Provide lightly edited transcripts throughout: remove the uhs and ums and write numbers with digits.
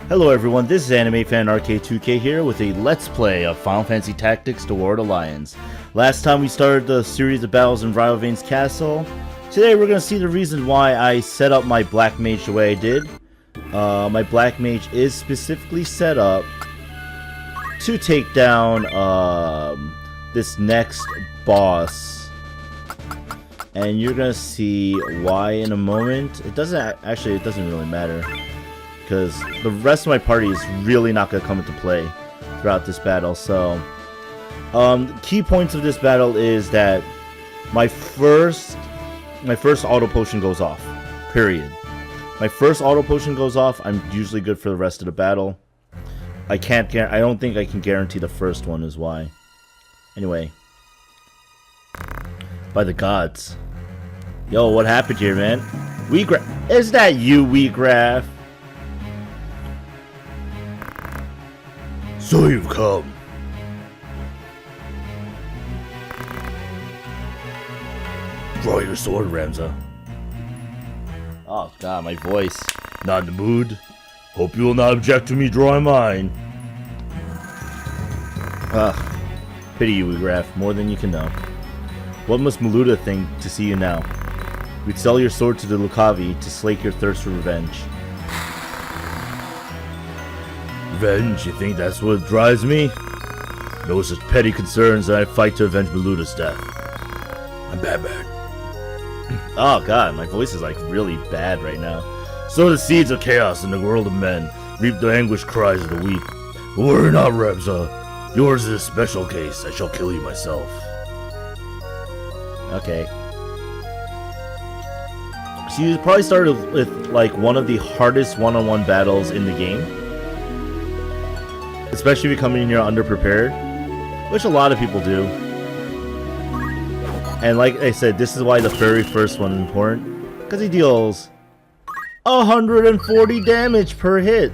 Hello everyone, this is animefanrk2k here with a Let's Play of Final Fantasy Tactics: The War of the Lions. Last time we started the series of battles in Riovanes Castle. Today we're going to see the reason why I set up my Black Mage the way I did. My Black Mage is specifically set up to take down this next boss. And you're going to see why in a moment. It doesn't really matter, because the rest of my party is really not going to come into play throughout this battle. So, key points of this battle is that my first auto potion goes off. Period. My first auto potion goes off. I'm usually good for the rest of the battle. I don't think I can guarantee the first one is why. Anyway, by the gods. Yo, what happened here, man? Weegraf, is that you, Weegraf? So you've come. Draw your sword, Ramza. Oh god, my voice. Not in the mood. Hope you will not object to me drawing mine. Pity you, Weegraf, more than you can know. What must Maluda think to see you now? We'd sell your sword to the Lucavi to slake your thirst for revenge. Revenge? You think that's what drives me? No such petty concerns, and I fight to avenge Maluda's death. I'm Batman. Oh god, my voice is like really bad right now. Sow the seeds of chaos in the world of men. Reap the anguished cries of the weak. But worry not, Rebza. Yours is a special case. I shall kill you myself. Okay. So you probably started with like one of the hardest one-on-one battles in the game. Especially if you're coming in here underprepared, which a lot of people do. And like I said, this is why the very first one is important, because he deals 140 damage per hit.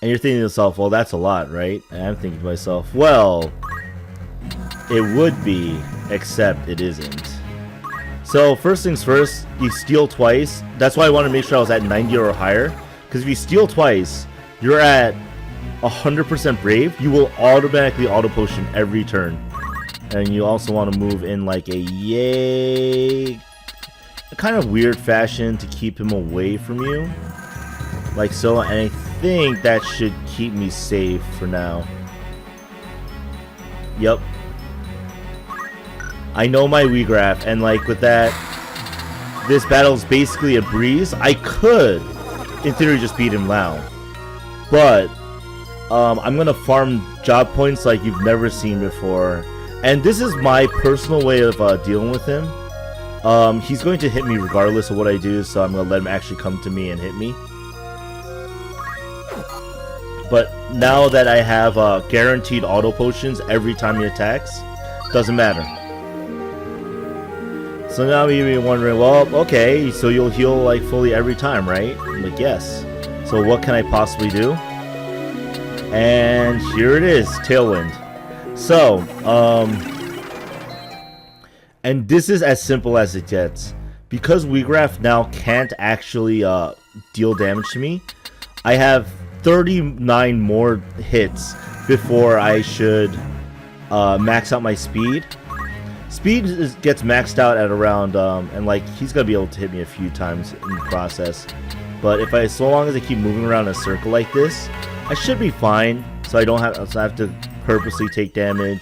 And you're thinking to yourself, well, that's a lot, right? And I'm thinking to myself, well, it would be, except it isn't. So first things first, you steal twice. That's why I want to make sure I was at 90 or higher, because if you steal twice, you're at 100% brave. You will automatically auto potion every turn. And you also want to move in like a kind of weird fashion to keep him away from you. Like so, and I think that should keep me safe for now. Yep. I know my Weegraf, and like with that, this battle is basically a breeze. I could, in theory, just beat him now. But I'm gonna farm job points like you've never seen before, and this is my personal way of dealing with him. He's going to hit me regardless of what I do, so I'm gonna let him actually come to me and hit me. But now that I have guaranteed auto potions every time he attacks, doesn't matter. So now you may be wondering, well, okay, so you'll heal like fully every time, right? I'm like, yes. So what can I possibly do? And here it is, Tailwind. So, and this is as simple as it gets. Because Weegraf now can't actually deal damage to me, I have 39 more hits before I should max out my speed. Speed gets maxed out at around, and like he's gonna be able to hit me a few times in the process. But if so long as I keep moving around in a circle like this, I should be fine. So I don't have to purposely take damage.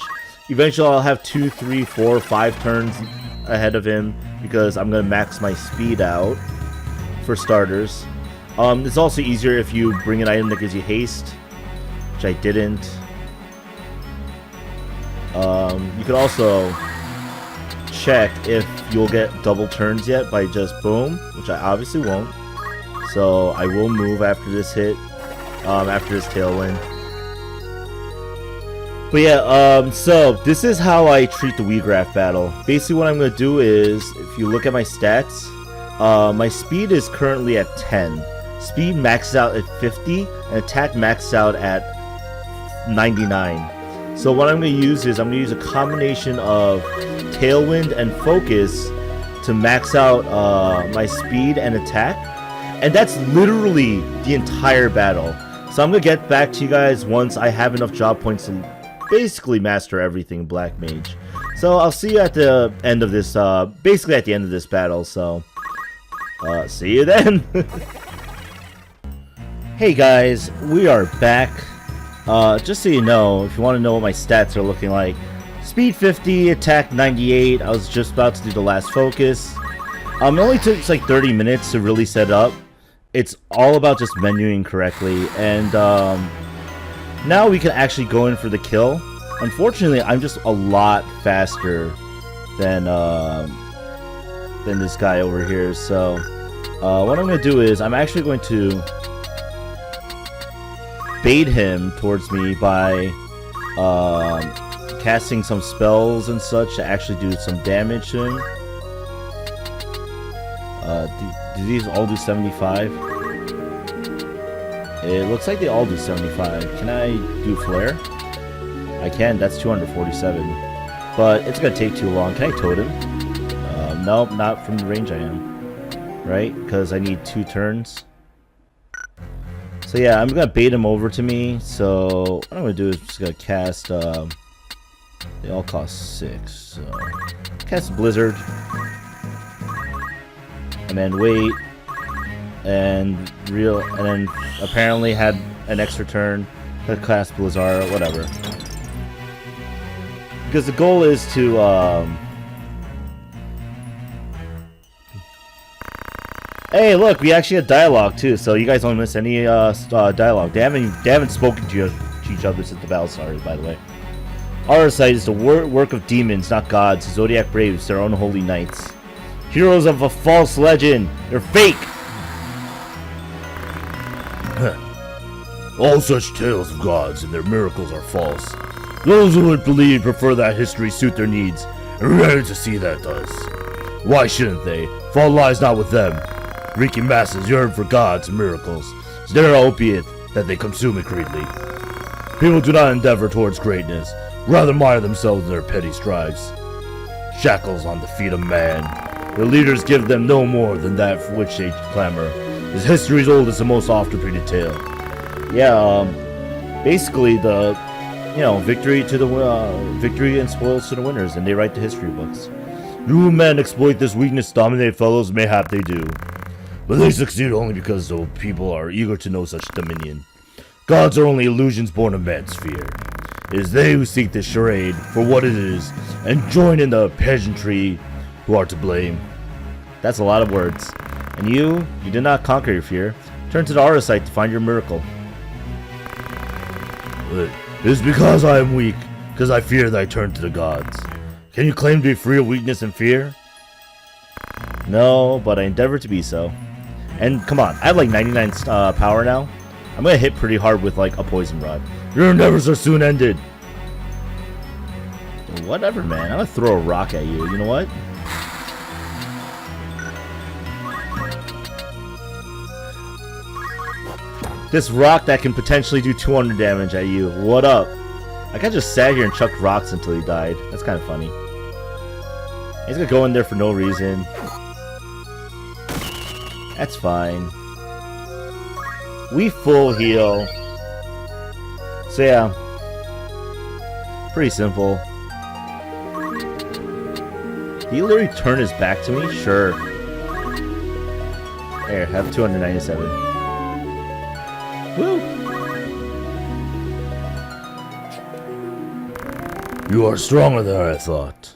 Eventually, I'll have 2, 3, 4, 5 turns ahead of him because I'm gonna max my speed out for starters. It's also easier if you bring an item that gives you haste, which I didn't. You can also check if you'll get double turns yet by just boom, which I obviously won't. So I will move after this hit, after this Tailwind. But yeah, so this is how I treat the Weegraf battle. Basically what I'm going to do is, if you look at my stats, my speed is currently at 10. Speed maxes out at 50, and attack maxes out at 99. So what I'm going to use is, I'm going to use a combination of Tailwind and Focus to max out my speed and attack. And that's literally the entire battle. So I'm gonna get back to you guys once I have enough job points to basically master everything Black Mage. So I'll see you at the end of this, basically at the end of this battle, so see you then. Hey guys, we are back. Just so you know, if you want to know what my stats are looking like, speed 50, attack 98, I was just about to do the last focus. It only took like 30 minutes to really set up. It's all about just menuing correctly, and now we can actually go in for the kill. Unfortunately, I'm just a lot faster than this guy over here, so what I'm going to do is I'm actually going to bait him towards me by casting some spells and such to actually do some damage to him. Do these all do 75? It looks like they all do 75. Can I do flare? I can, that's 247. But it's gonna take too long. Can I totem? Nope, not from the range I am. Right? Because I need 2 turns. So yeah, I'm gonna bait him over to me. So what I'm gonna do is just gonna cast they all cost 6. So cast Blizzard. And then wait, and then apparently had an extra turn to cast Blizzard, whatever. Because the goal is to hey, look, we actually had dialogue too, so you guys don't miss any dialogue. They haven't spoken to each other since the battle started, by the way. Our side is the work of demons, not gods. Zodiac braves, their unholy knights. Heroes of a false legend. They're fake. All such tales of gods and their miracles are false. Those who would believe prefer that history suit their needs, and rare to see that does. Why shouldn't they? Fault lies not with them. Reeking masses yearn for gods and miracles. It's their opiate that they consume it greedily. People do not endeavor towards greatness, rather mire themselves in their petty strives. Shackles on the feet of man. Their leaders give them no more than that for which they clamor. His history's old as the most oft-repeated tale. Yeah, basically victory and spoils to the winners, and they write the history books. You men exploit this weakness, dominate fellows, mayhap they do. But they succeed only because the people are eager to know such dominion. Gods are only illusions born of man's fear. It is they who seek this charade for what it is, and join in the pageantry who are to blame. That's a lot of words. And you did not conquer your fear. Turn to the Aura site to find your miracle. It is because I am weak, because I fear that I turn to the gods. Can you claim to be free of weakness and fear? No, but I endeavor to be so. And come on, I have like 99 power now. I'm gonna hit pretty hard with like a poison rod. Your endeavors are soon ended. Whatever, man. I'm gonna throw a rock at you. You know what? This rock that can potentially do 200 damage at you. What up? I kinda just sat here and chucked rocks until he died. That's kind of funny. He's gonna go in there for no reason. That's fine. We full heal. So yeah. Pretty simple. Did he literally turn his back to me? Sure. There, have 297. Woo! You are stronger than I thought.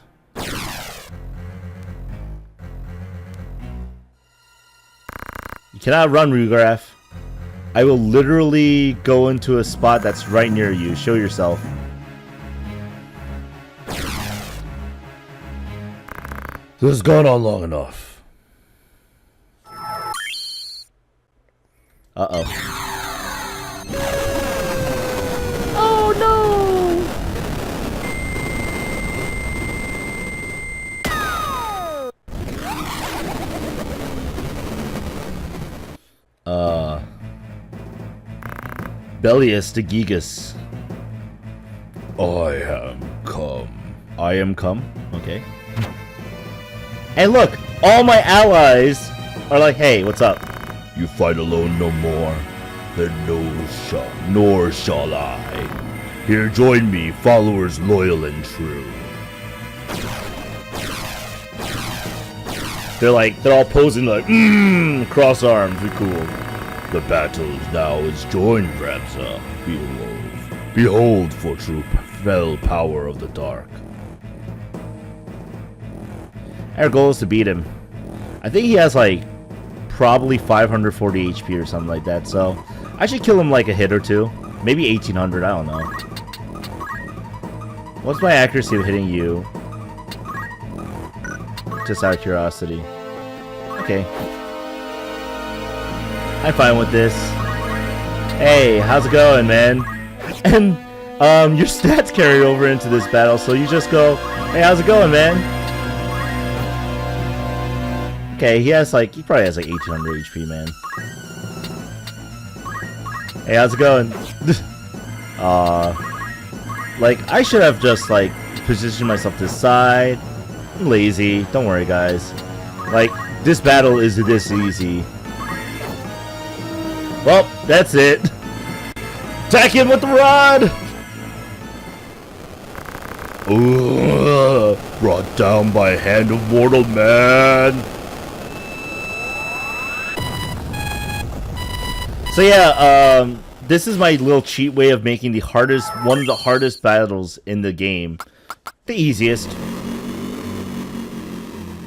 You cannot run, Rugraf. I will literally go into a spot that's right near you. Show yourself. This has gone on long enough. Uh-oh. Oh no! Bellius to Gigas. I am come. I am come? Okay. And look, all my allies are like, hey, what's up? You fight alone no more, and nor shall I. Here join me, followers loyal and true. They're all posing like, cross arms, we cool. The battle now is joined, Ramza. Behold for true fell power of the dark. Our goal is to beat him. I think he has like probably 540 HP or something like that, so I should kill him like a hit or two. Maybe 1800, I don't know. What's my accuracy of hitting you? Just out of curiosity. Okay. I'm fine with this. Hey, how's it going, man? And your stats carry over into this battle, so you just go, hey, how's it going, man? Okay, he probably has like 1800 HP, man. Hey, how's it going? I should have just like positioned myself to the side. I'm lazy. Don't worry, guys. This battle is this easy. Well, that's it. Attack him with the rod! Ooh, brought down by hand of mortal man. So yeah, this is my little cheat way of making one of the hardest battles in the game the easiest.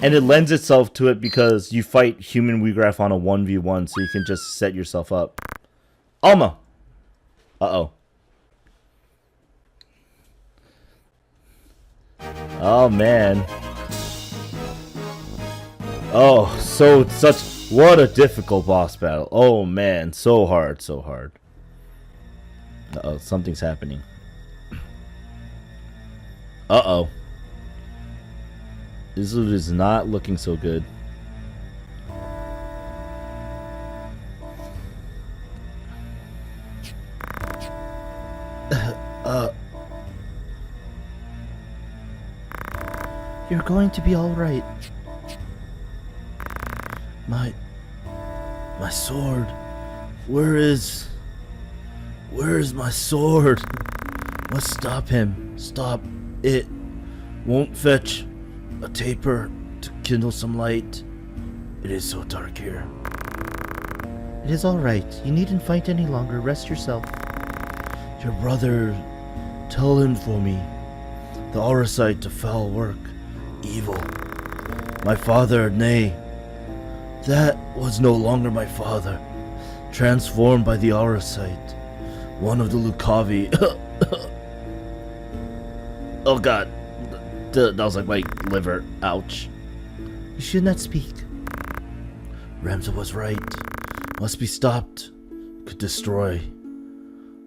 And it lends itself to it because you fight human Weegraph on a 1v1, so you can just set yourself up. Alma! Uh-oh. Oh, man. Oh, what a difficult boss battle. Oh, man, so hard, so hard. Uh-oh, something's happening. Uh-oh. This is not looking so good. You're going to be all right. My sword. Where is my sword? Must stop him. Stop it. Won't fetch a taper to kindle some light. It is so dark here. It is all right. You needn't fight any longer. Rest yourself. Your brother, tell him for me. The Auracite to foul work. Evil. My father, nay. That was no longer my father. Transformed by the Auracite. One of the Lucavi. Oh god. That was like my liver. Ouch. You should not speak. Ramza was right. Must be stopped. Could destroy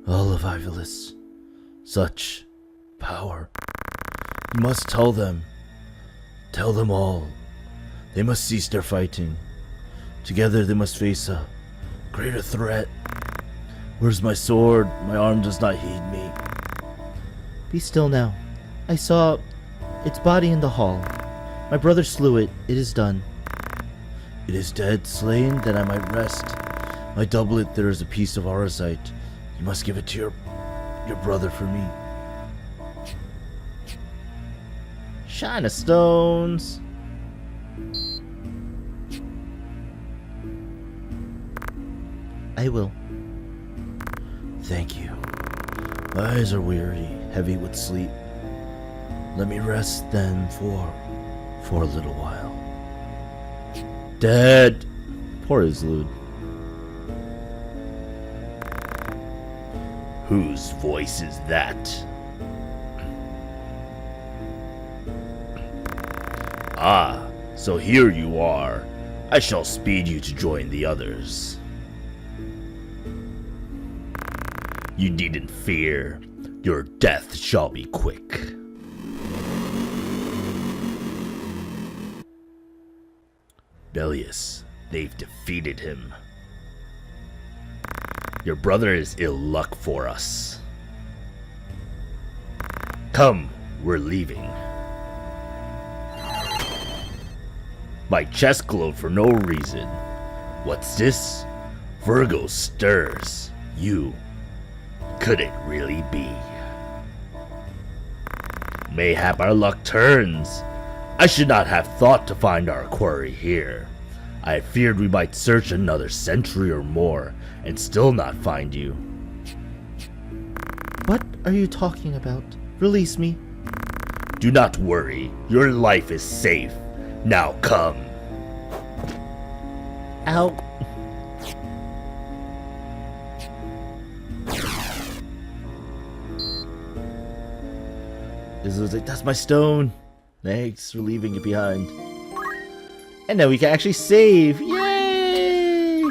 all of Ivalice. Such power. You must tell them. Tell them all. They must cease their fighting. Together they must face a greater threat. Where's my sword? My arm does not heed me. Be still now. I saw its body in the hall. My brother slew it. It is done. It is dead, slain, then I might rest. My doublet, there is a piece of Auracite. You must give it to your brother for me. Shine of stones. I will. Thank you. My eyes are weary, heavy with sleep. Let me rest then for a little while. Dead. Poor Izlude. Whose voice is that? Ah, so here you are. I shall speed you to join the others. You needn't fear. Your death shall be quick. Belius, they've defeated him. Your brother is ill luck for us. Come, we're leaving. My chest glowed for no reason. What's this? Virgo stirs. You. Could it really be? Mayhap our luck turns. I should not have thought to find our quarry here. I feared we might search another century or more and still not find you. What are you talking about? Release me. Do not worry. Your life is safe. Now come. Ow. This was like, that's my stone. Thanks for leaving it behind. And now we can actually save. Yay!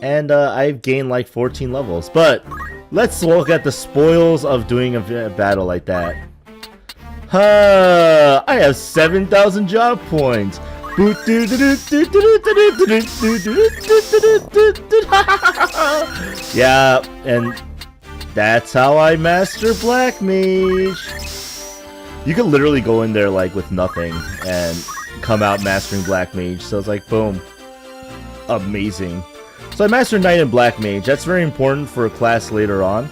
And I've gained like 14 levels. But let's look at the spoils of doing a battle like that. I have 7,000 job points. Yeah, and that's how I master Black Mage. You can literally go in there like with nothing and come out mastering Black Mage. So it's like, boom. Amazing. So I mastered Knight and Black Mage. That's very important for a class later on.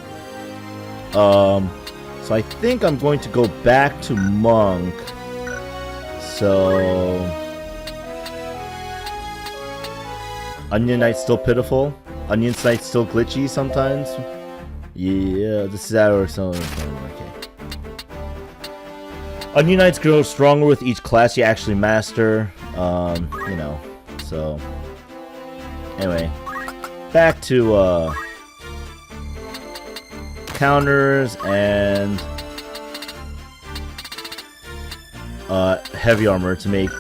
So I think I'm going to go back to Monk. So Onion Knight's still pitiful. Onion Knight's still glitchy sometimes. Yeah, this is our song. Okay. Onion Knights grow stronger with each class you actually master. You know, so anyway, back to counters and heavy armor to make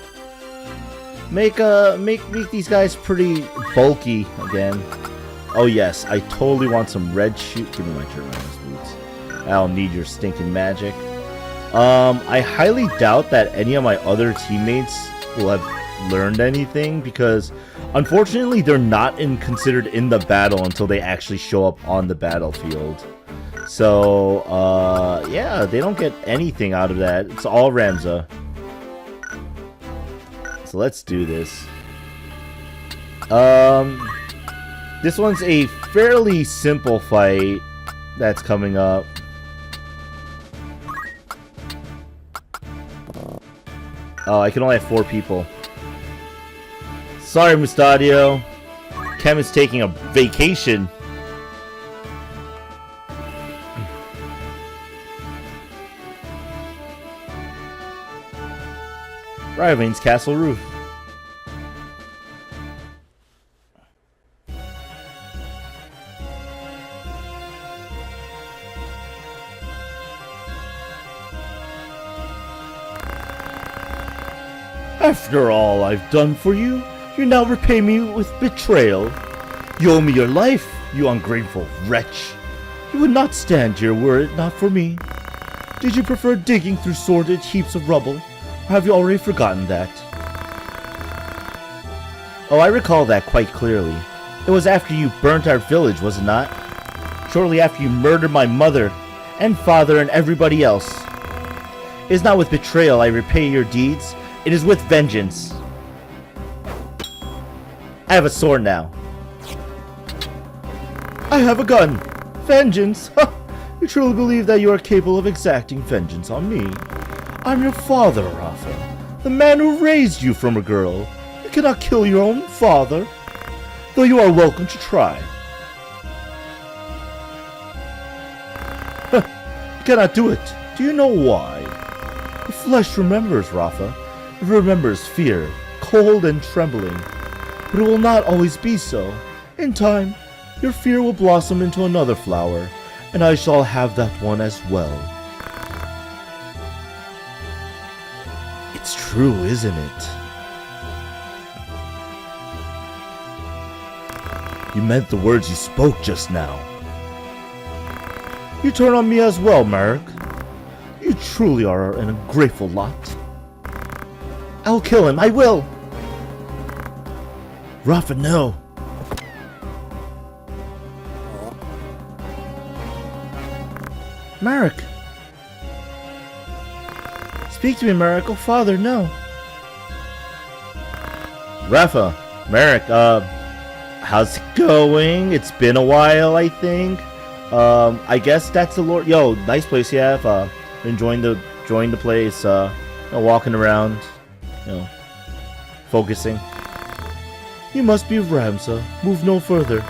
these guys pretty bulky again. Oh yes, I totally want some red shoe. Give me my Riovanes boots. I'll need your stinking magic. I highly doubt that any of my other teammates will have learned anything because unfortunately they're not considered in the battle until they actually show up on the battlefield. So yeah, they don't get anything out of that. It's all Ramza. So let's do this. This one's a fairly simple fight that's coming up. Oh, I can only have 4 people. Sorry, Mustadio. Chem is taking a vacation. Riovanes Castle roof. After all I've done for you, you now repay me with betrayal. You owe me your life, you ungrateful wretch. You would not stand here were it not for me. Did you prefer digging through sordid heaps of rubble, or have you already forgotten that? Oh, I recall that quite clearly. It was after you burnt our village, was it not? Shortly after you murdered my mother, and father, and everybody else. It is not with betrayal I repay your deeds. It is with vengeance. I have a sword now. I have a gun. Vengeance? You truly believe that you are capable of exacting vengeance on me? I'm your father, Rafa. The man who raised you from a girl. You cannot kill your own father. Though you are welcome to try. You cannot do it. Do you know why? The flesh remembers, Rafa. It remembers fear, cold and trembling. But it will not always be so. In time, your fear will blossom into another flower, and I shall have that one as well. It's true, isn't it? You meant the words you spoke just now. You turn on me as well, Marek. You truly are an ungrateful lot. I'll kill him, I will! Rafa, no! Marek! Speak to me, Marek. Oh, father, no! Rafa, Marek, how's it going? It's been a while, I think. I guess that's the Lord. Yo, nice place you have. Enjoying the place. Walking around, focusing. You must be Ramza. Move no further.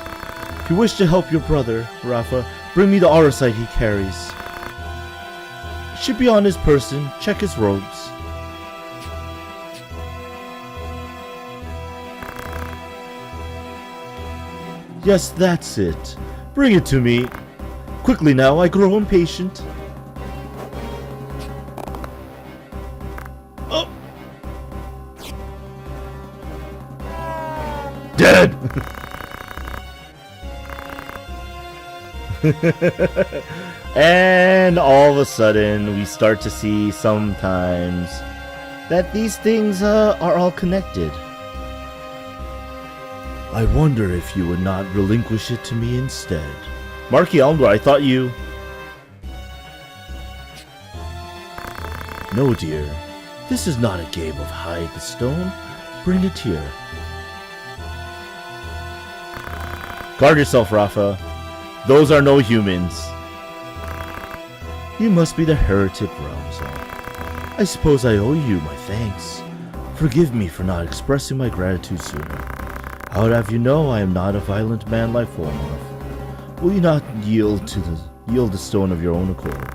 If you wish to help your brother, Rafa, bring me the aurosite he carries. It should be on his person. Check his robes. Yes, that's it. Bring it to me. Quickly now, I grow impatient. Oh! Dead! And all of a sudden, we start to see sometimes that these things are all connected. I wonder if you would not relinquish it to me instead. Marky Elmdor, I thought you... No, dear. This is not a game of hide the stone. Bring it here. Guard yourself, Rafa. Those are no humans. You must be the heretic, Ramza. I suppose I owe you my thanks. Forgive me for not expressing my gratitude sooner. I would have you know I am not a violent man like Volmov. Will you not yield the stone of your own accord?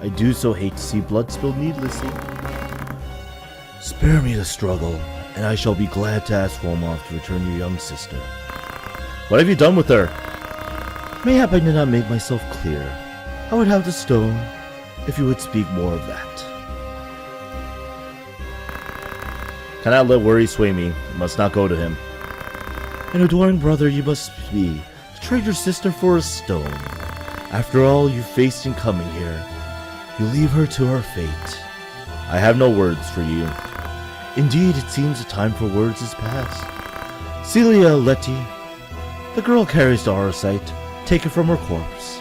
I do so hate to see blood spilled needlessly. Spare me the struggle, and I shall be glad to ask Volmov to return your young sister. What have you done with her? Mayhap I did not make myself clear. I would have the stone, if you would speak more of that. Cannot let worry sway me. Must not go to him. An adoring brother you must be, to trade your sister for a stone. After all you faced in coming here, you leave her to her fate. I have no words for you. Indeed, it seems the time for words is past. Celia Letty, the girl carries the aurosite. Take it from her corpse.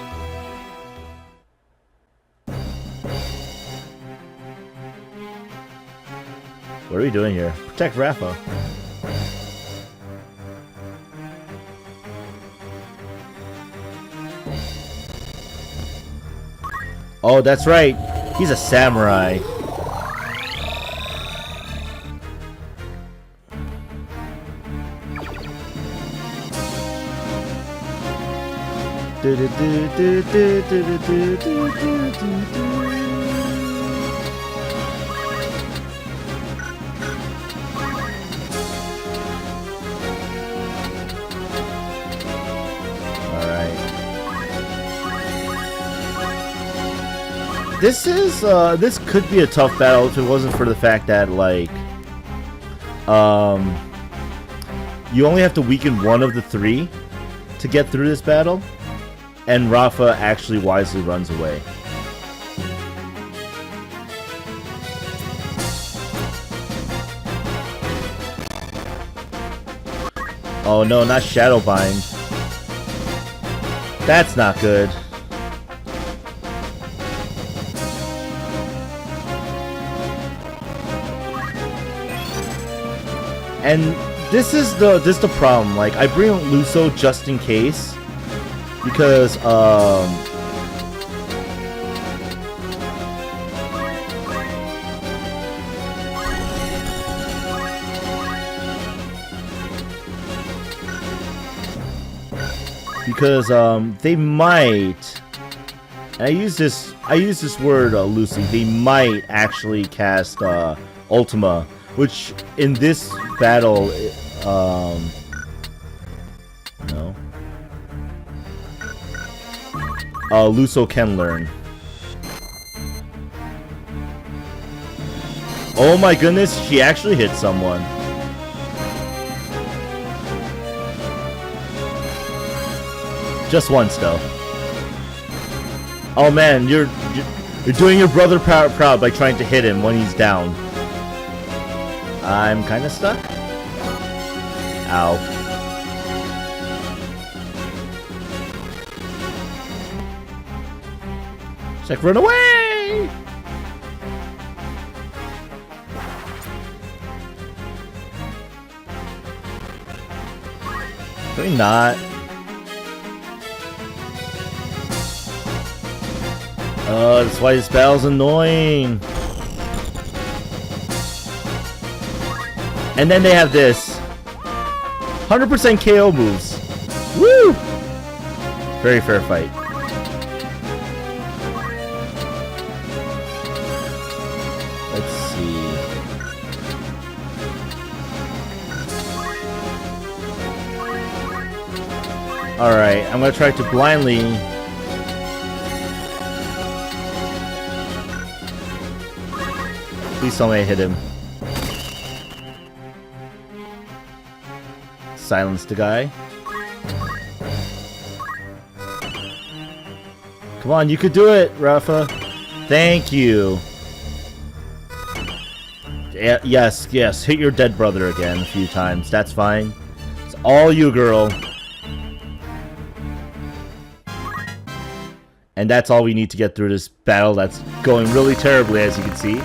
What are we doing here? Protect Rafa. Oh, that's right. He's a samurai. This could be a tough battle if it wasn't for the fact that you only have to weaken one of the three to get through this battle, and Rafa actually wisely runs away. Oh no, not Shadowbind. That's not good. And this is the problem. Like, I bring Luso just in case, because they might, and I use this word loosely, they might actually cast Ultima, which in this battle no, Luso can learn. Oh my goodness, she actually hit someone. Just once though. Oh man, you're doing your brother proud by trying to hit him when he's down. I'm kinda stuck. Ow. Check, run away! Can we not? Oh, that's why this battle's annoying. And then they have this 100% KO moves. Woo! Very fair fight. Let's see. Alright, I'm gonna try to blindly. Please tell me I hit him. Silence the guy. Come on, you could do it, Rafa. Thank you. Yes, yes. Hit your dead brother again a few times. That's fine. It's all you, girl. And that's all we need to get through this battle that's going really terribly, as you can see.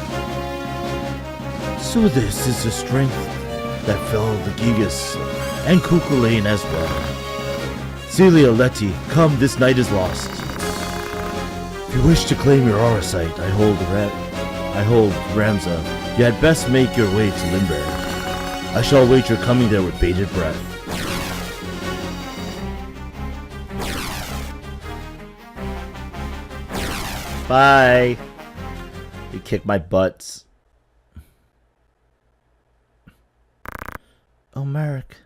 So this is the strength that fell the Gigas and Kukulane as well. Celia, Letty, come, this night is lost. If you wish to claim your Aurosite, I hold Ramza. You had best make your way to Limber. I shall await your coming there with bated breath. Bye. You kick my butts. Oh, Marek.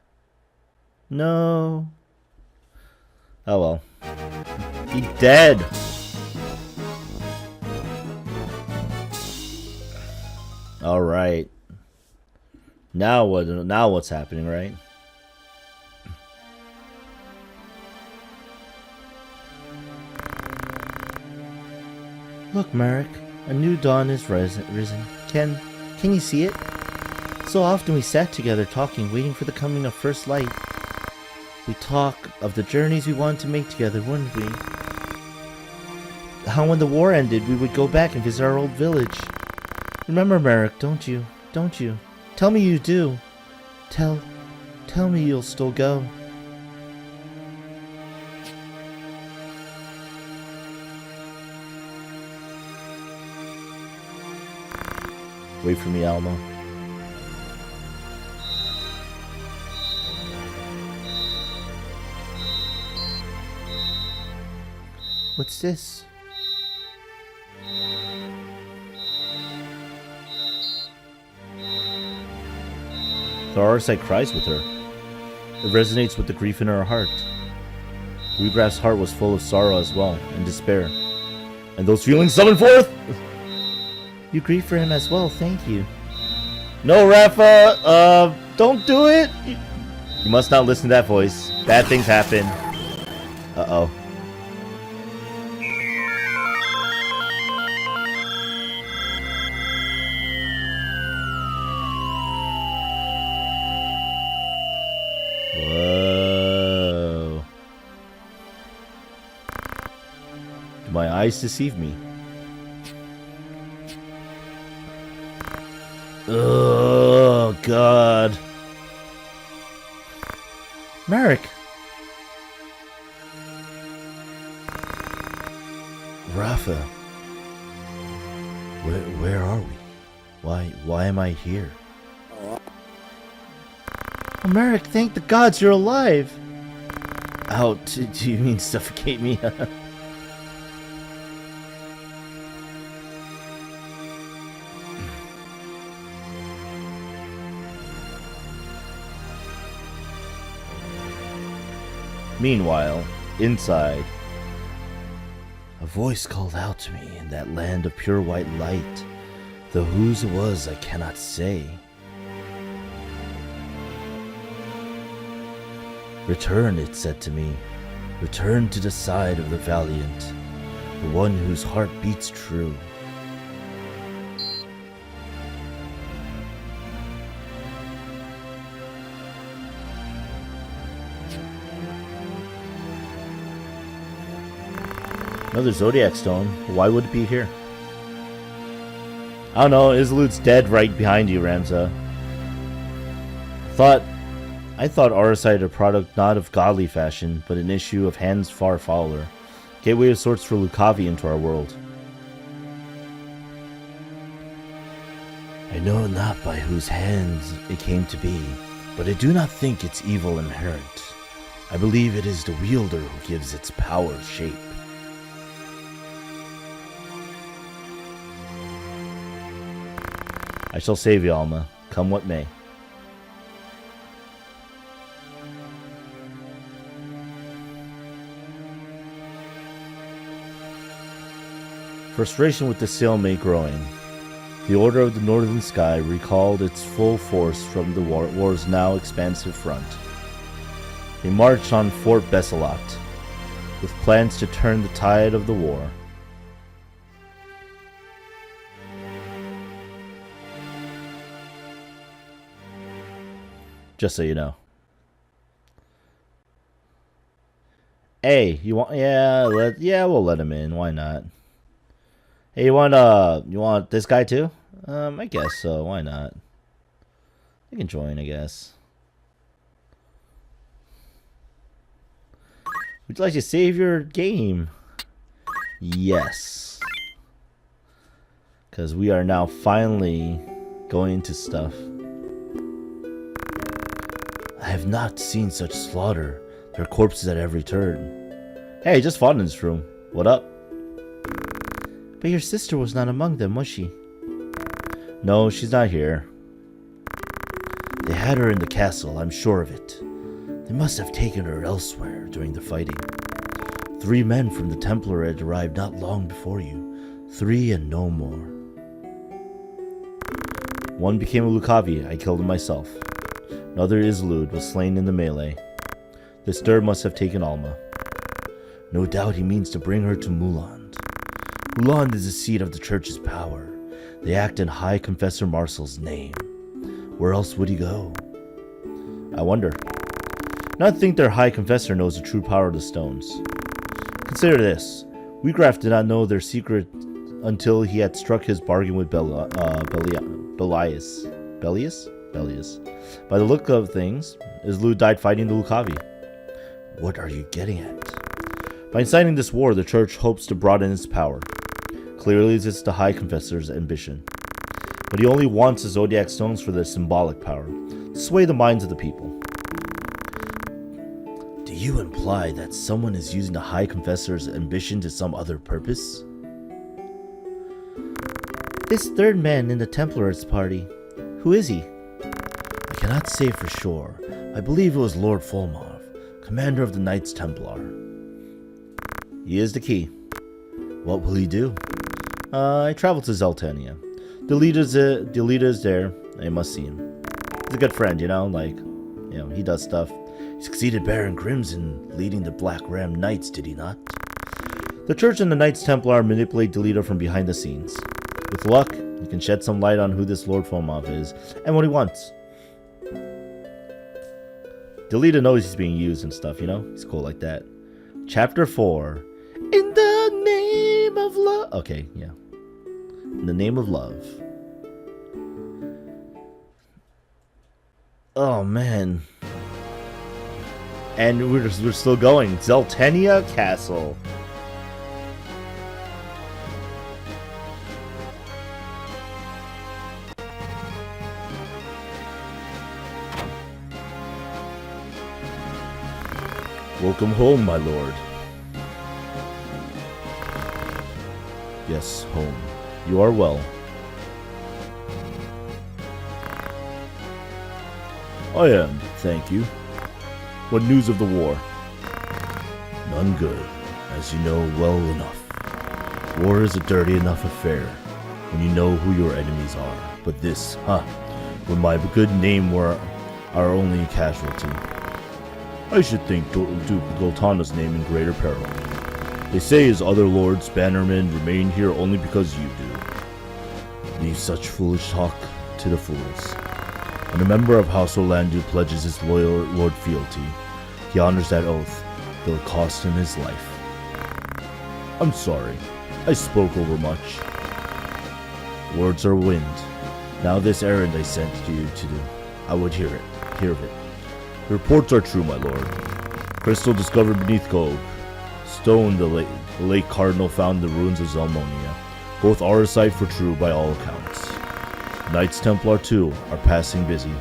No. Oh well. He's dead. All right. Now what? Now what's happening, right? Look, Marek. A new dawn is risen. Can you see it? So often we sat together talking, waiting for the coming of first light. We talk of the journeys we wanted to make together, wouldn't we? How when the war ended, we would go back and visit our old village. Remember, Marek, don't you? Don't you? Tell me you do. Tell me you'll still go. Wait for me, Alma. What's this? The Aurosite cries with her. It resonates with the grief in her heart. Regraph's heart was full of sorrow as well, and despair. And those feelings summon forth! You grieve for him as well, thank you. No, Rafa! Don't do it! You must not listen to that voice. Bad things happen. Uh-oh. Whoa. Do my eyes deceive me? Oh, God. Marek. Rafa. Where are we? Why am I here? Oh, Marek, thank the gods you're alive. Ow, do you mean suffocate me? Meanwhile, inside, a voice called out to me in that land of pure white light. Though whose it was, I cannot say. Return, it said to me. Return to the side of the valiant, the one whose heart beats true. Another Zodiac Stone. Why would it be here? I don't know. Isolut's dead right behind you, Ramza. I thought Auracite a product not of godly fashion, but an issue of hands far fouler. Gateway of sorts for Lucavi into our world. I know not by whose hands it came to be, but I do not think its evil inherent. I believe it is the wielder who gives its power shape. I shall save you, Alma, come what may. Frustration with the stalemate growing. The Order of the Northern Sky recalled its full force from the war's now expansive front. They marched on Fort Besselot, with plans to turn the tide of the war. Just so you know. Hey, you want? Yeah, we'll let him in. Why not? Hey, you want this guy too? I guess so. Why not? You can join, I guess. Would you like to save your game? Yes. Because we are now finally going into stuff. I have not seen such slaughter. There are corpses at every turn. Hey, just fought in this room. What up? But your sister was not among them, was she? No, she's not here. They had her in the castle, I'm sure of it. They must have taken her elsewhere during the fighting. 3 men from the Templar had arrived not long before you. 3 and no more. One became a Lucavi. I killed him myself. Another Isolde was slain in the melee. This third must have taken Alma. No doubt he means to bring her to Muland. Muland is the seat of the church's power. They act in High Confessor Marcel's name. Where else would he go? I wonder. Not think their High Confessor knows the true power of the stones. Consider this. Wheatgraff did not know their secret until he had struck his bargain with Belias. By the look of things, Isolde died fighting the Lucavi. What are you getting at? By inciting this war, the church hopes to broaden its power. Clearly, this is the High Confessor's ambition. But he only wants the Zodiac Stones for their symbolic power, to sway the minds of the people. Do you imply that someone is using the High Confessor's ambition to some other purpose? This third man in the Templars party, who is he? I cannot say for sure. I believe it was Lord Fulmov, commander of the Knights Templar. He is the key. What will he do? I traveled to Zeltania. The leader is there. I must see him. He's a good friend, he does stuff. He succeeded Baron Crimson, leading the Black Ram Knights, did he not? The Church and the Knights Templar manipulate the leader from behind the scenes. With luck, you can shed some light on who this Lord Fulmov is, and what he wants. The leader knows he's being used and stuff, He's cool like that. Chapter 4. In the name of love. Okay, yeah. In the name of love. Oh, man. And we're still going. Zeltania Castle. Welcome home, my lord. Yes, home. You are well. I am, thank you. What news of the war? None good, as you know well enough. War is a dirty enough affair when you know who your enemies are. But this, when my good name were our only casualty. I should think Duke Goltana's name in greater peril. They say his other lords, bannermen, remain here only because you do. Leave such foolish talk to the fools. When a member of House Orlandu pledges his loyal lord fealty, he honors that oath, though it cost him his life. I'm sorry, I spoke overmuch. Words are wind. Now this errand I sent you to do, I would hear of it. The reports are true, my lord. Crystal discovered beneath gold. Stone, the late cardinal found in the ruins of Zelmonia. Both are a sight for true by all accounts. Knights Templar too are passing busy,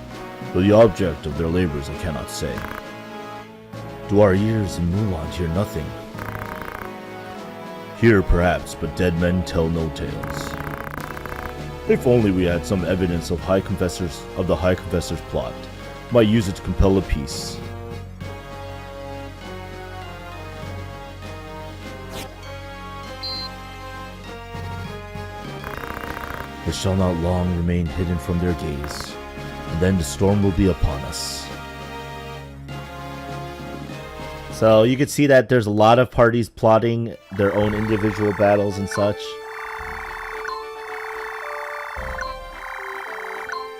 though the object of their labors I cannot say. Do our ears in Mulan hear nothing? Hear perhaps, but dead men tell no tales. If only we had some evidence of the High Confessor's plot, might use it to compel a peace. It shall not long remain hidden from their gaze, and then the storm will be upon us. So you can see that there's a lot of parties plotting their own individual battles and such.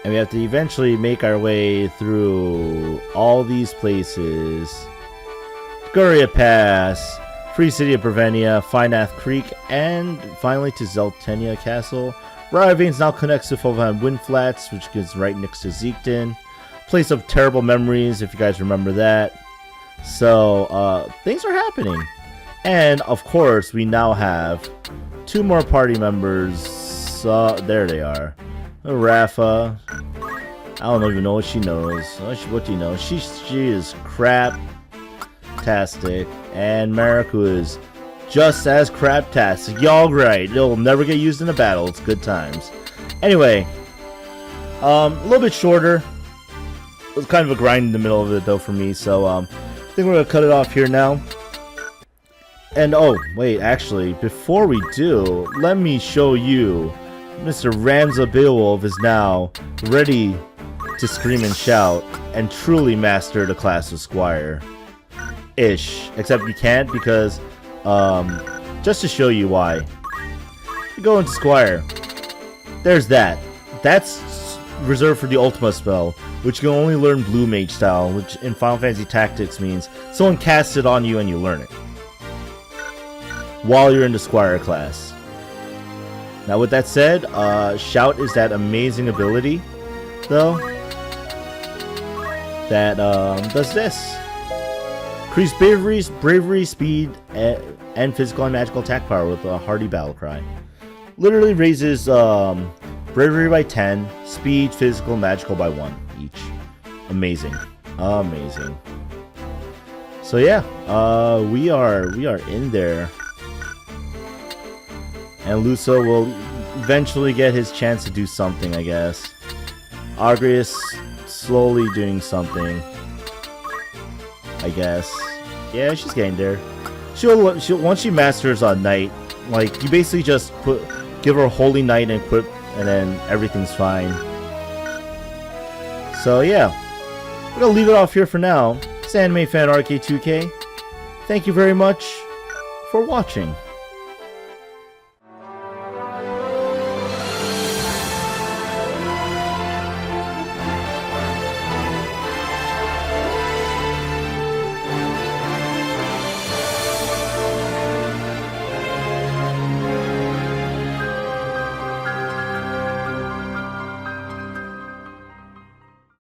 And we have to eventually make our way through all these places. Guria Pass, Free City of Brevenia, Finath Creek, and finally to Zeltenia Castle. Riovanes now connects to Fulham Wind Flats, which is right next to Zeekton. Place of terrible memories, if you guys remember that. So, things are happening. And, of course, we now have 2 more party members. There they are. Rafa. I don't even know what she knows. What do you know? She is crap-tastic. And Mariku is just as crap-tastic. Y'all right. It'll never get used in a battle. It's good times. Anyway. A little bit shorter. It was kind of a grind in the middle of it, though, for me. So, I think we're going to cut it off here now. And, oh, wait, actually, before we do, let me show you Mr. Ramza Beowulf is now ready to scream and shout and truly master the class of Squire. Ish. Except you can't because, just to show you why. You go into Squire. There's that. That's reserved for the Ultima spell, which you can only learn Blue Mage style, which in Final Fantasy Tactics means someone casts it on you and you learn it while you're in the Squire class. Now with that said, Shout is that amazing ability, though, that does this. Increase bravery, speed, and physical and magical attack power with a hearty battle cry. Literally raises bravery by 10, speed, physical, magical by 1 each. Amazing. Amazing. So yeah, we are in there. And Luso will eventually get his chance to do something, I guess. Agrius slowly doing something, I guess. Yeah, she's getting there. She'll once she masters a knight, like you basically just give her a holy knight and equip, and then everything's fine. So yeah, we're gonna leave it off here for now. It's animefanrk2k. Thank you very much for watching.